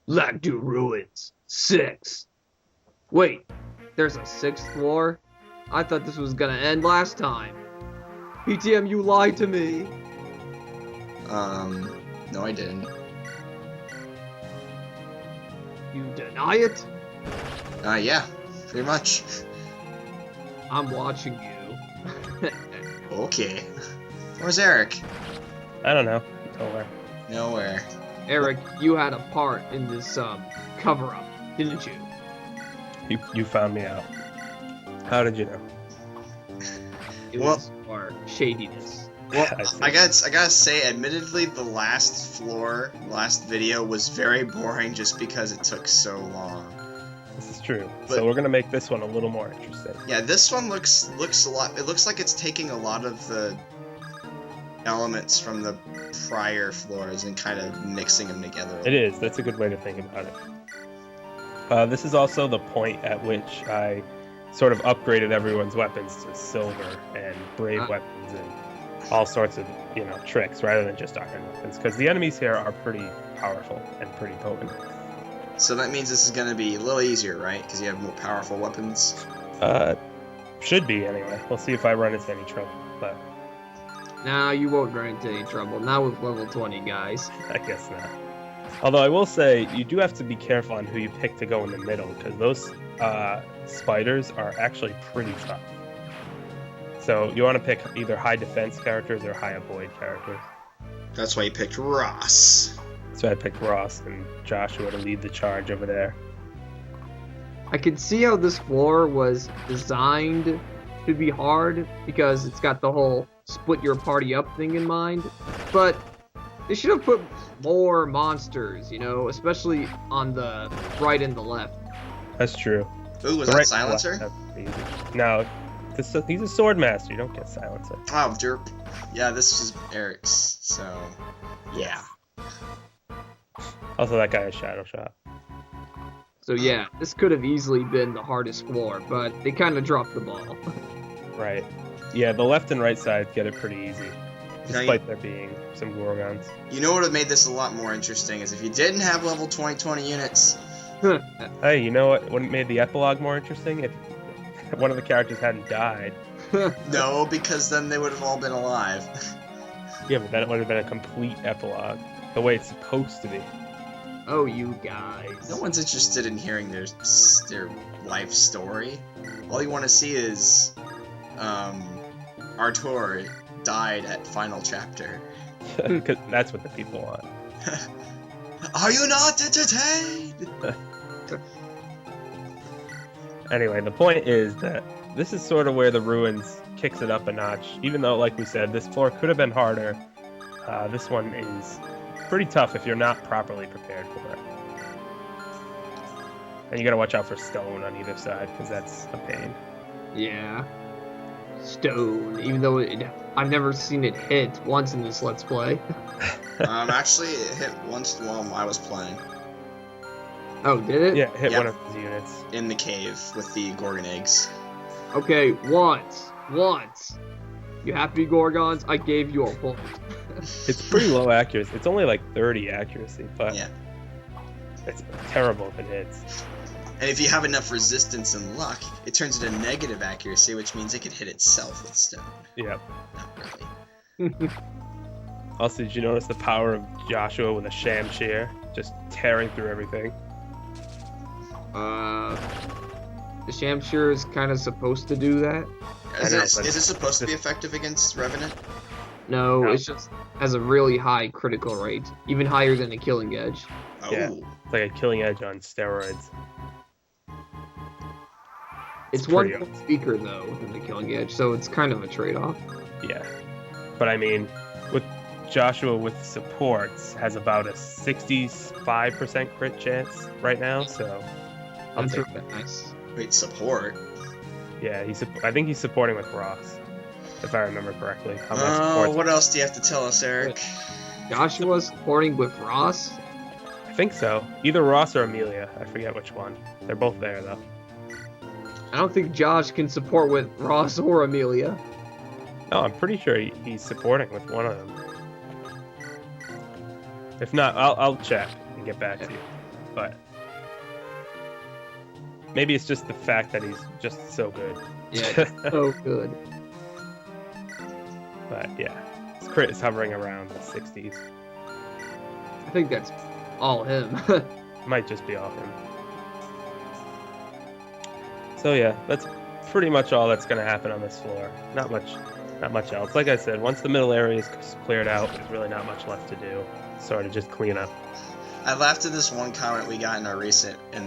Lagdou Ruins 6. Wait, there's a sixth floor? I thought this was gonna end last time. PTM, you lied to me. No, I didn't. You deny it? Yeah, pretty much. I'm watching you. Okay. Where's Eric? I don't know. Nowhere. Nowhere. Eric, you had a part in this cover-up, didn't you? You found me out. How did you know? It Well- was our shadiness. Well, I see. I gotta say, admittedly, the last video was very boring just because it took so long. This is true. But- So we're gonna make this one a little more interesting. Yeah, this one looks a lot. It looks like it's taking a lot of the elements from the prior floors and kind of mixing them together. It is. That's a good way to think about it. This is also the point at which I sort of upgraded everyone's weapons to silver and brave weapons and all sorts of, tricks rather than just iron weapons, because the enemies here are pretty powerful and pretty potent. So that means this is going to be a little easier, right? Because you have more powerful weapons. Should be anyway. We'll see if I run into any trouble, but Nah, you won't run into any trouble. Not with level 20 guys. I guess not. Although I will say, you do have to be careful on who you pick to go in the middle, because those spiders are actually pretty tough. So you want to pick either high defense characters or high avoid characters. That's why you picked Ross. So I picked Ross and Joshua to lead the charge over there. I can see how this floor was designed to be hard because it's got the whole split your party up thing in mind, but they should have put more monsters, especially on the right and the left. That's true. Ooh, was The that right Silencer? and left, that's easy. No, he's a sword master. You don't get Silencer. Oh, derp. Yeah, this is Eric's, so... Yeah. Also, that guy has Shadow Shot. So yeah, this could have easily been the hardest floor, but they kind of dropped the ball. Right. Yeah, the left and right side get it pretty easy, Now, despite there being some Gorgons. you know what would have made this a lot more interesting is if you didn't have level 20 units. Hey, you know what made the epilogue more interesting? If one of the characters hadn't died. No, because then they would have all been alive. Yeah, but then it would have been a complete epilogue, the way it's supposed to be. Oh, you guys. No one's interested in hearing their life story. All you want to see is, Artur died at final chapter. Because that's what the people want. Are you not entertained? Anyway, the point is that this is sort of where the Ruins kicks it up a notch. Even though, like we said, this floor could have been harder, this one is pretty tough if you're not properly prepared for it. And you gotta watch out for stone on either side, because that's a pain. Yeah. Stone, even though I've never seen it hit once in this Let's Play. Actually, it hit once while I was playing. Oh, did it? Yeah, hit Yep. one of his units. In the cave with the Gorgon eggs. Okay, once. You have to be Gorgons, I gave you a point. It's pretty low accuracy. It's only like 30 accuracy, but Yeah. it's terrible if it hits. And if you have enough resistance and luck, it turns into negative accuracy, which means it could hit itself with stone. Yep. Not really. Also, did you notice the power of Joshua with a shamshir just tearing through everything? The Shamshir is kind of supposed to do that. Is know, it, but is it supposed to be effective against Revenant? No, No. it's just has a really high critical rate, even higher than a Killing Edge. Oh. Yeah. It's like a killing edge on steroids. It's one pretty point weaker though than the Killing Edge, so it's kind of a trade-off. Yeah. But I mean, with Joshua with supports has about a 65% crit chance right now, so I'll That's take really nice. Wait, support? yeah, I think he's supporting with Ross, if I remember correctly. How much Oh, supports- what else do you have to tell us, Eric? Joshua's supporting with Ross. I think so. Either Ross or Amelia. I forget which one. They're both there though. I don't think Josh can support with Ross or Amelia. No, I'm pretty sure he's supporting with one of them. If not, I'll check and get back to you. but maybe it's just the fact that he's just so good. Yeah, so good. But yeah, his crit is hovering around the 60s. I think that's all him. Might just be all him. So yeah, that's pretty much all that's going to happen on this floor. Not much else. Like I said, once the middle area is cleared out, there's really not much left to do. Sort of just clean up. I laughed at this one comment we got in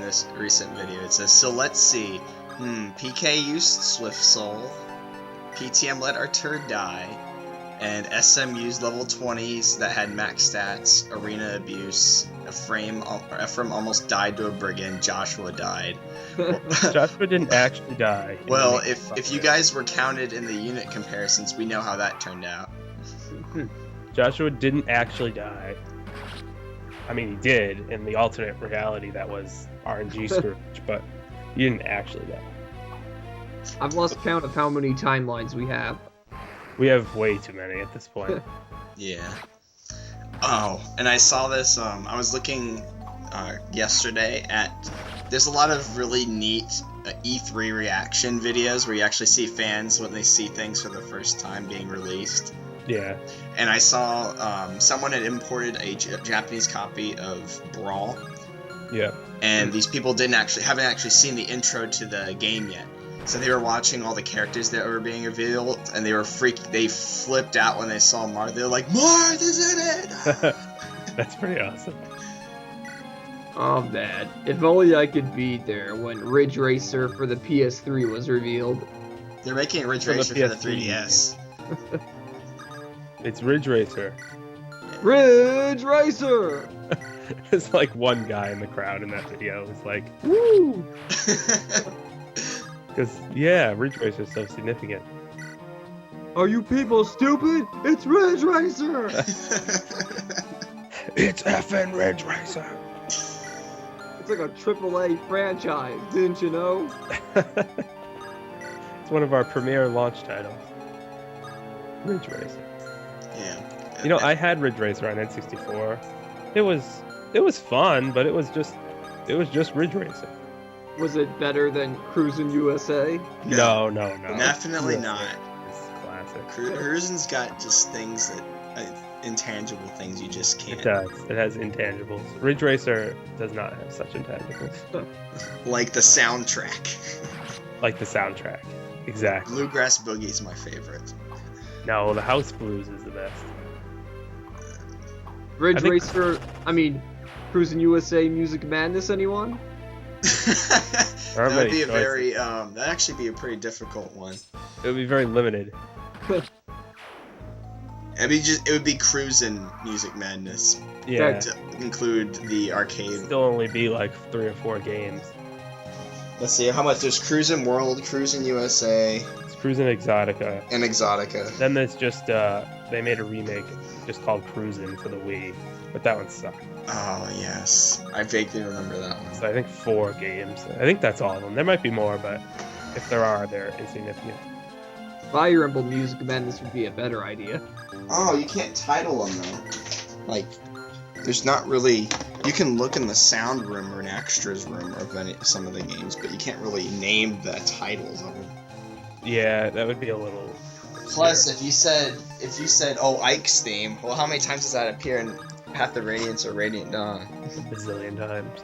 this recent video. It says, "So let's see. PK used Swift Soul. PTM let our turd die. And SM used level 20s that had max stats. Arena abuse. Ephraim almost died to a brigand. Joshua died." Joshua didn't actually die. Well, if you guys were counted in the unit comparisons, we know how that turned out. Joshua didn't actually die. I mean, he did in the alternate reality that was RNG Scrooge, but he didn't actually die. I've lost count of how many timelines we have. We have way too many at this point. Yeah. Oh, and I saw this, I was looking yesterday at, there's a lot of really neat E3 reaction videos where you actually see fans when they see things for the first time being released. Yeah. And I saw someone had imported a Japanese copy of Brawl. Yeah. And these people haven't actually seen the intro to the game yet. So they were watching all the characters that were being revealed, and they flipped out when they saw Marth. They were like, "Marth is in it!" That's pretty awesome. Oh man, if only I could be there when Ridge Racer for the PS3 was revealed. They're making Ridge Racer for the 3DS. It's Ridge Racer. Ridge Racer! It's like one guy in the crowd in that video was like, "Woo!" Because, yeah, Ridge Racer is so significant. Are you people stupid? It's Ridge Racer! It's effing Ridge Racer! It's like a AAA franchise, didn't you know? It's one of our premier launch titles. Ridge Racer. Yeah. You know, I had Ridge Racer on N64. It was fun, but it was just Ridge Racer. Was it better than Cruisin' USA? No. Definitely USA. not. It's classic. Cruisin's got just things that, intangible things you just can't. It does. It has intangibles. Ridge Racer does not have such intangibles. Like the soundtrack. Like the soundtrack. Exactly. Bluegrass Boogie's my favorite. No, the House Blues is the best. Ridge Racer, Cruisin' USA Music Madness, anyone? That would be that'd actually be a pretty difficult one. It would be very limited. It would be Cruisin' Music Madness. Yeah. To include the arcade. Still only be like 3 or 4 games. Let's see, how much? There's Cruisin' World, Cruisin' USA, It's Cruisin' Exotica. and Exotica. Then there's just they made a remake just called Cruisin' for the Wii, but that one sucked. Oh, yes. I vaguely remember that one. So I think 4 games. I think that's all of them. There might be more, but if there are, they're insignificant. Fire Emblem Music Madness would be a better idea. Oh, you can't title them, though. Like, there's not really... You can look in the sound room or an extras room of some of the games, but you can't really name the titles of them. Yeah, that would be a little... Plus, if you said, oh, Ike's theme, well, how many times does that appear in Path of Radiance or Radiant Dawn? A bazillion times.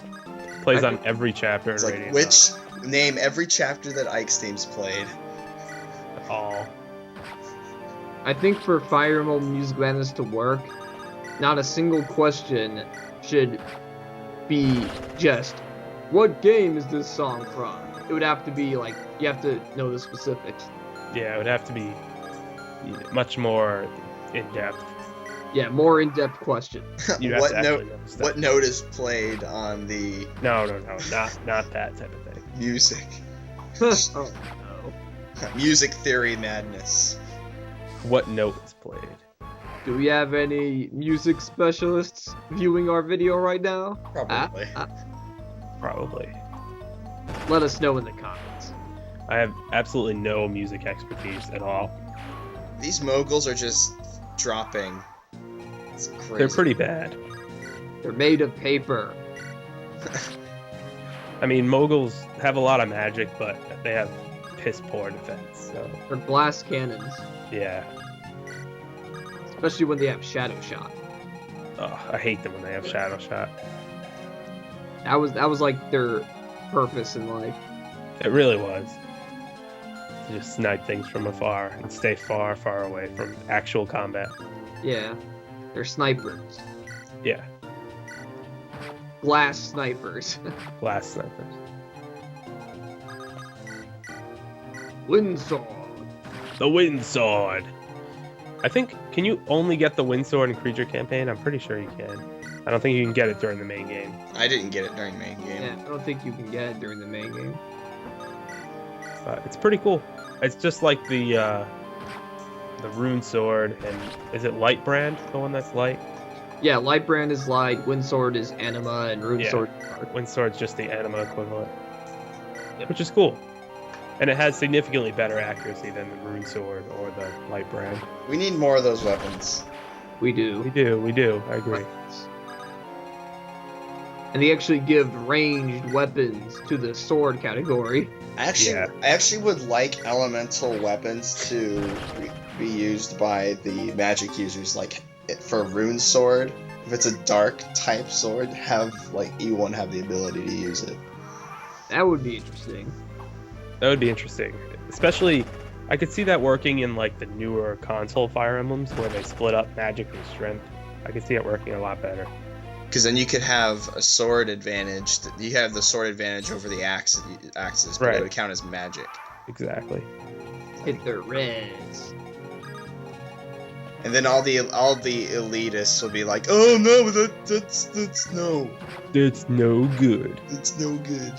Plays on every chapter in It's like, Radiant name every chapter that Ike's theme's played. Dawn. All. I think for Fire Emblem Music Madness to work, not a single question should be just, what game is this song from? It would have to be like, you have to know the specifics. Yeah, it would have to be much more in-depth. Yeah, more in-depth question. You'd have to actually know stuff. What note is played on the No, not that type of thing. music? Oh no. Music theory madness. What note is played? Do we have any music specialists viewing our video right now? Probably. Probably. Let us know in the comments. I have absolutely no music expertise at all. These moguls are just dropping. It's crazy. They're pretty bad. They're made of paper. I mean, moguls have a lot of magic, but they have piss poor defense. So They're blast cannons, yeah, especially when they have shadow shot. oh, I hate them when they have shadow shot. That was like their purpose in life. It really was. To just snipe things from afar and stay far, far away from actual combat. Yeah, they're snipers, Yeah, glass snipers. glass snipers. Wind sword. The wind sword. I think, can you only get the wind sword in Creature Campaign? I'm pretty sure you can. I don't think you can get it during the main game. I didn't get it during main game. Yeah, I don't think you can get it during the main game. But it's pretty cool. It's just like the rune sword, and is it Light Brand, the one that's light? Yeah, light brand is light, wind sword is anima, and rune Yeah. sword is dark. Wind sword's just the anima equivalent, Yep. which is cool. And it has significantly better accuracy than the rune sword or the Light Brand. We need more of those weapons. We do. We do. I agree. And they actually give ranged weapons to the sword category. I actually would like elemental weapons to be used by the magic users, like for rune sword. If it's a dark type sword, have like E1 have the ability to use it. That would be interesting. That would be interesting. Especially, I could see that working in like the newer console Fire Emblems where they split up magic and strength. I could see it working a lot better. Because then you could have a sword advantage. You have the sword advantage over the axes, but Right. it would count as magic. Exactly. Hit the reds. And then all the elitists will be like, "Oh no, that's no, It's no good. it's no good."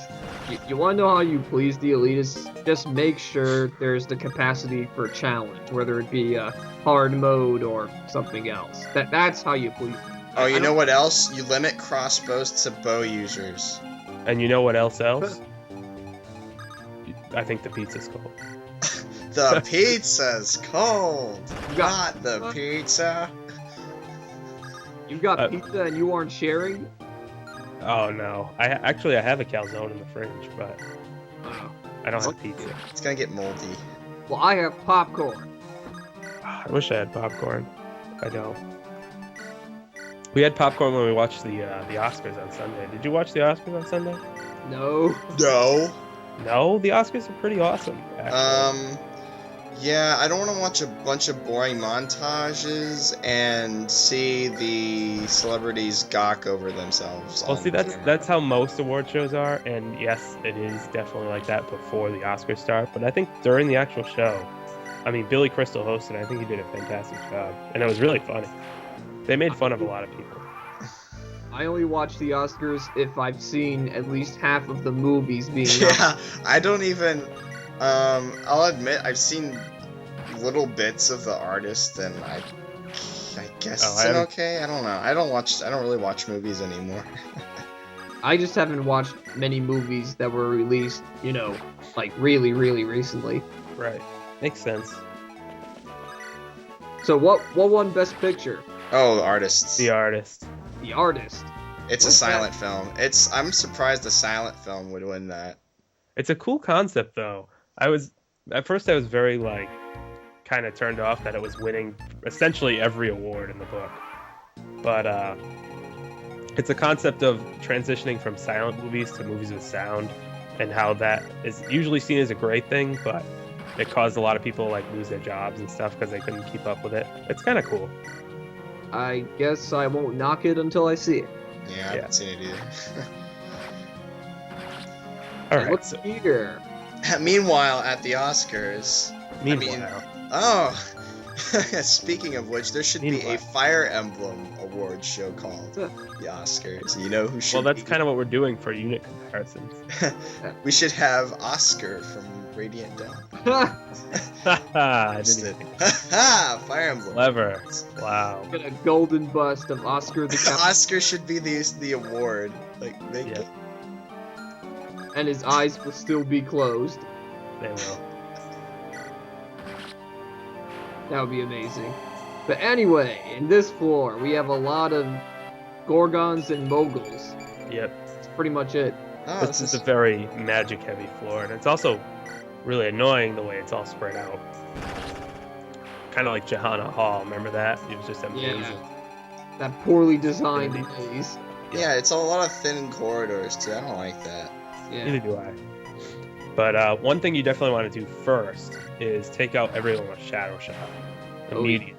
You want to know how you please the elitists? Just make sure there's the capacity for challenge, whether it be a hard mode or something else. That's how you please them. Oh, you I know don't- what else? You limit crossbows to bow users. And you know what else? I think the pizza's cold. The pizza's cold. You got- Not the pizza. You got Uh, pizza and you aren't sharing? Oh no. I have a calzone in the fridge, but Oh. I don't have pizza. It's gonna get moldy. Well, I have popcorn. I wish I had popcorn. I don't. We had popcorn when we watched the Oscars on Sunday. Did you watch the Oscars on Sunday? No. No. No, the Oscars are pretty awesome. Actually. Yeah, I don't want to watch a bunch of boring montages and see the celebrities gawk over themselves. Well, on see, camera. that's how most award shows are, and yes, it is definitely like that before the Oscars start. But I think during the actual show, I mean, Billy Crystal hosted. I think he did a fantastic job, and it was really funny. They made fun of a lot of people. I only watch the Oscars if I've seen at least half of the movies being Yeah, I don't even. I'll admit I've seen little bits of the artist, and I guess Oh, it's an okay. I don't know. I don't really watch movies anymore. I just haven't watched many movies that were released, like really, really recently. Right. Makes sense. So what won Best Picture? Oh, the artists. The artist. The Artist. It's a What's silent film. I'm surprised a silent film would win that. It's a cool concept, though. At first I was very kind of turned off that it was winning essentially every award in the book. But it's a concept of transitioning from silent movies to movies with sound, and how that is usually seen as a great thing, but it caused a lot of people to lose their jobs and stuff because they couldn't keep up with it. It's kind of cool. I guess I won't knock it until I see it. Yeah, I haven't seen it either. All And right. what's So, here? Meanwhile, at the Oscars. meanwhile, Speaking of which, there should be a Meanwhile. Fire Emblem award show called the Oscars. You know who should? well, that's kind of what we're doing for unit comparisons. We should have Oscar from Radiant Dawn. I didn't even think. Fire Emblem. Clever. Wow. Get a golden bust of Oscar the Count, Oscar should be the award. Make Yeah. it. and his eyes will still be closed. They will. That would be amazing. But anyway, in this floor, we have a lot of Gorgons and Moguls. Yep. pretty much it. Oh, This is a very magic-heavy floor, and it's also really annoying the way it's all spread out. Kind of like Johanna Hall, remember that? It was just amazing. Yeah. That poorly designed maze. Yeah, it's a lot of thin corridors too. I don't like that. Yeah. Neither do I. But one thing you definitely want to do first is take out everyone with Shadow Shot immediately,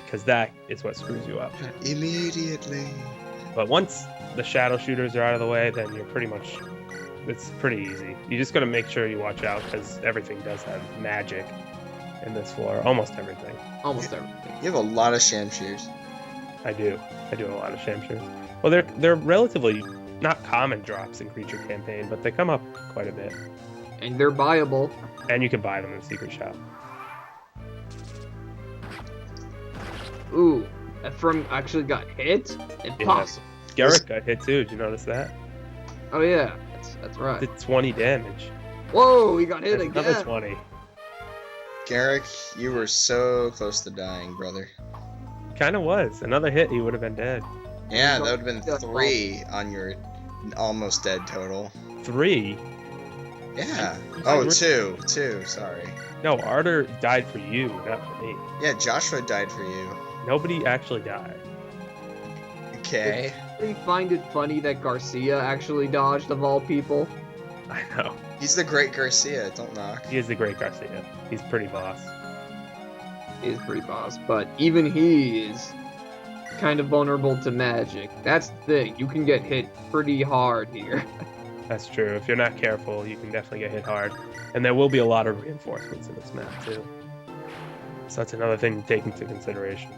because that is what screws you up. Immediately. But once the Shadow Shooters are out of the way, then you're it's pretty easy. You just got to make sure you watch out, because everything does have magic in this floor. Almost everything. Almost everything. You have a lot of shamshears. I do a lot of Shamshers. Well, they're relatively not common drops in Creature Campaign, but they come up quite a bit. And they're buyable. And you can buy them in the secret shop. Ooh, Ephraim actually got hit? Impossible. Garrett got hit too, did you notice that? Oh yeah, that's right. Did 20 damage. Whoa, he got hit That's again. another 20. Garrick, you were so close to dying, brother. Kind of was. Another hit, he would have been dead. Yeah, that would have been 3 on your almost dead total. 3? Yeah. Oh, 2. 2, sorry. No, Arter died for you, not for me. Yeah, Joshua died for you. Nobody actually died. Okay. I find it funny that Garcia actually dodged of all people. I know. He's the great Garcia, don't knock. He is the great Garcia. He's pretty boss. He is pretty boss, but even he is kind of vulnerable to magic. That's the thing. You can get hit pretty hard here. That's true. If you're not careful, you can definitely get hit hard. And there will be a lot of reinforcements in this map, too. So that's another thing to take into consideration.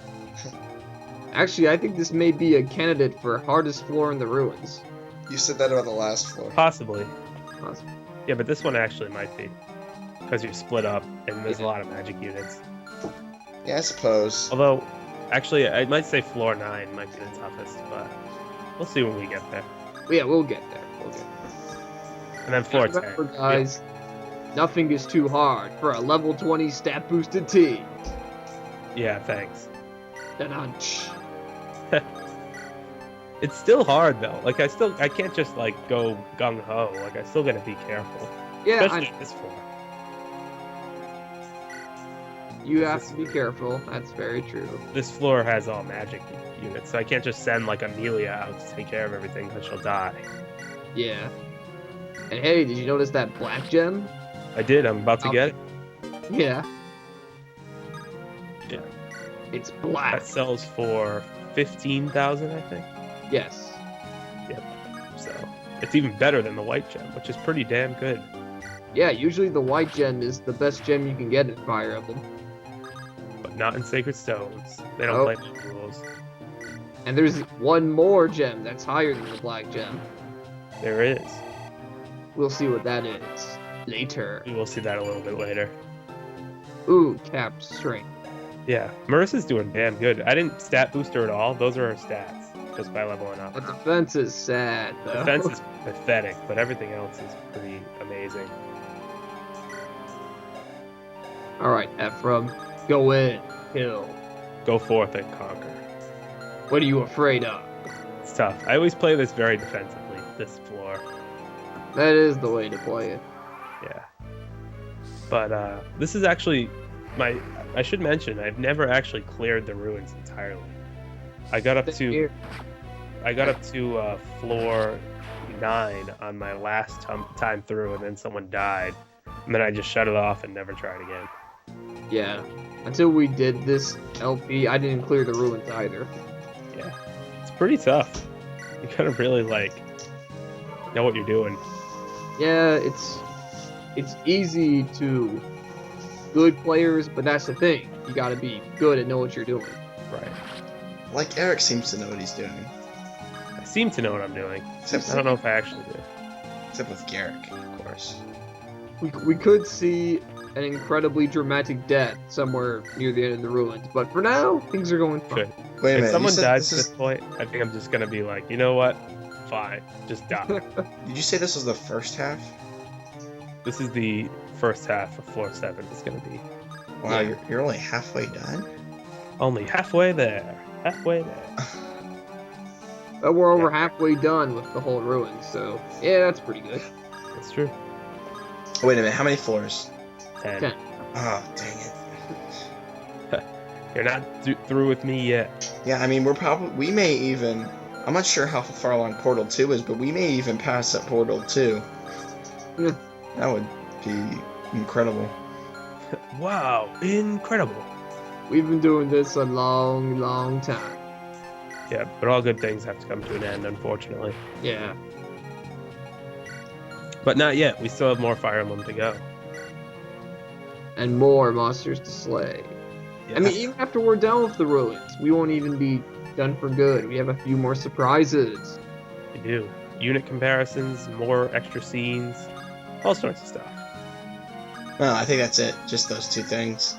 Actually, I think this may be a candidate for hardest floor in the ruins. You said that about the last floor. Possibly. Possibly. Yeah, but this one actually might be. Because you're split up, and there's a lot of magic units. Yeah, I suppose. Although, actually, I might say floor 9 might be the toughest, but we'll see when we get there. Yeah, we'll get there. And then floor 10. Remember, guys, nothing is too hard for a level 20 stat boosted team. Yeah, thanks. Da-dunch. It's still hard, though. Like, I can't just, like, go gung-ho. Like, I still gotta be careful. Yeah, Especially this floor. you have to be careful. That's very true. This floor has all magic units, so I can't just send, like, Amelia out to take care of everything, because she'll die. Yeah. And hey, did you notice that black gem? I did. I'm about to get it. Yeah. Yeah. It's black. That sells for 15,000, I think. Yes. Yep. So it's even better than the white gem, which is pretty damn good. Yeah, usually the white gem is the best gem you can get in Fire Emblem. But not in Sacred Stones. They don't play the rules. And there's one more gem that's higher than the black gem. There is. We'll see what that is later. We will see that a little bit later. Ooh, capped strength. Yeah, Marissa's doing damn good. I didn't stat boost her at all. Those are her stats, just by leveling up. But defense is sad, though. Defense is pathetic, but everything else is pretty amazing. Alright, Ephraim. Go in. Kill. Go forth and conquer. What are you afraid of? It's tough. I always play this very defensively, this floor. That is the way to play it. Yeah. But this is actually I should mention, I've never actually cleared the ruins entirely. I got up to floor 9 on my last time through, and then someone died. And then I just shut it off and never tried again. Yeah. Until we did this LP, I didn't clear the ruins either. Yeah. It's pretty tough. You gotta really, know what you're doing. Yeah, it's easy to good players, but that's the thing. You gotta be good and know what you're doing. Right. Like Eric seems to know what he's doing. I seem to know what I'm doing. Except I don't know if I actually do. Except with Garrick, of course. We could see an incredibly dramatic death somewhere near the end of the ruins, but for now, things are going fine. Good. Wait a If minute. someone you said dies at this point, I think I'm just gonna be like, you know what? Fine. Just die. Did you say this was the first half? This is the first half of floor 7 is gonna be. Wow, Yeah. you're only halfway done? Only halfway there. Halfway there. But we're over halfway done with the whole ruins, so yeah, that's pretty good. That's true. Wait a minute, how many floors? 10. Oh, dang it. You're not through with me yet. Yeah, I mean, we may even, I'm not sure how far along Portal 2 is, but we may even pass up Portal 2. Yeah. That would be incredible. Wow, incredible. We've been doing this a long, long time. Yeah, but all good things have to come to an end, unfortunately. Yeah. But not yet. We still have more Fire Emblem to go. And more monsters to slay. Yeah. I mean, even after we're done with the ruins, we won't even be done for good. We have a few more surprises. We do. Unit comparisons, more extra scenes, all sorts of stuff. No, I think that's it. Just those two things.